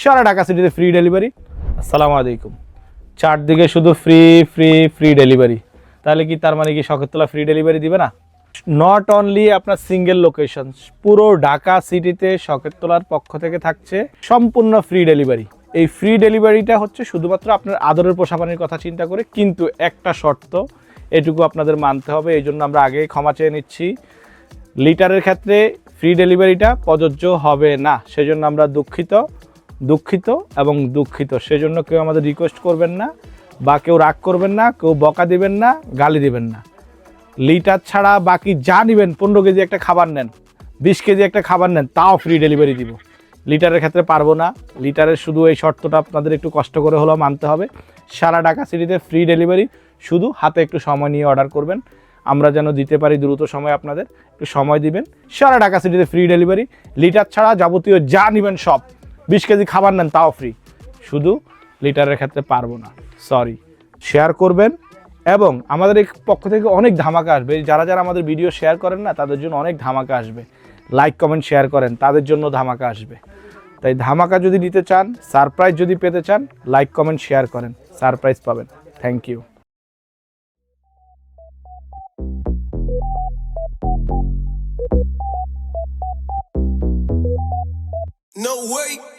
সারা ঢাকা সিটিতে free delivery. আসসালামু আলাইকুম। চারদিকে শুধু ফ্রি ফ্রি ফ্রি ডেলিভারি, তাহলে কি তার মানে কি শখেরতলা ফ্রি ডেলিভারি দিবে না? নট অনলি আপনার সিঙ্গেল লোকেশন, পুরো ঢাকা সিটিতে শখেরতলার পক্ষ থেকে থাকছে সম্পূর্ণ ফ্রি ডেলিভারি। এই ফ্রি ডেলিভারিটা হচ্ছে শুধুমাত্র আপনার আদরের পোষাপানির কথা চিন্তা করে, কিন্তু একটা শর্ত এটুকু আপনাদের মানতে হবে, এই জন্য আমরা আগেই ক্ষমা চেয়ে নিচ্ছি। লিটারের ক্ষেত্রে ফ্রি ডেলিভারিটা প্রযোজ্য হবে না, সেজন্য আমরা দুঃখিত এবং দুঃখিত। সেজন্য কেউ আমাদের রিকোয়েস্ট করবেন না, বা কেউ রাগ করবেন না, কেউ বকা দিবেন না, গালি দিবেন না। লিটার ছাড়া বাকি যা নেবেন, 15 কেজি একটা খাবার নেন, 20 কেজি একটা খাবার নেন, তাও ফ্রি ডেলিভারি দিব। লিটারের ক্ষেত্রে পারবো না। লিটারের শুধু এই শর্তটা আপনাদের একটু কষ্ট করে হলেও মানতে হবে। সারা ঢাকা সিটিতে ফ্রি ডেলিভারি, শুধু হাতে একটু সময় নিয়ে অর্ডার করবেন, আমরা যেন দিতে পারি দ্রুত সময়। আপনাদের একটু সময় দিবেন। সারা ঢাকা সিটিতে ফ্রি ডেলিভারি, লিটার ছাড়া যাবতীয় যা নেবেন সব। 20 কেজি খাবার নেন, তাও ফ্রি। শুধু লিটারের ক্ষেত্রে পারবো না, সরি। শেয়ার করবেন, এবং আমাদের এই পক্ষ থেকে অনেক ধামাকা আসবে। যারা যারা আমাদের ভিডিও শেয়ার করেন না, তাদের জন্য অনেক ধামাকা আসবে। লাইক কমেন্ট শেয়ার করেন, তাদের জন্য ধামাকা আসবে। তাই ধামাকা যদি নিতে চান, সারপ্রাইজ যদি পেতে চান, লাইক কমেন্ট শেয়ার করেন, সারপ্রাইজ পাবেন। Thank you. No way.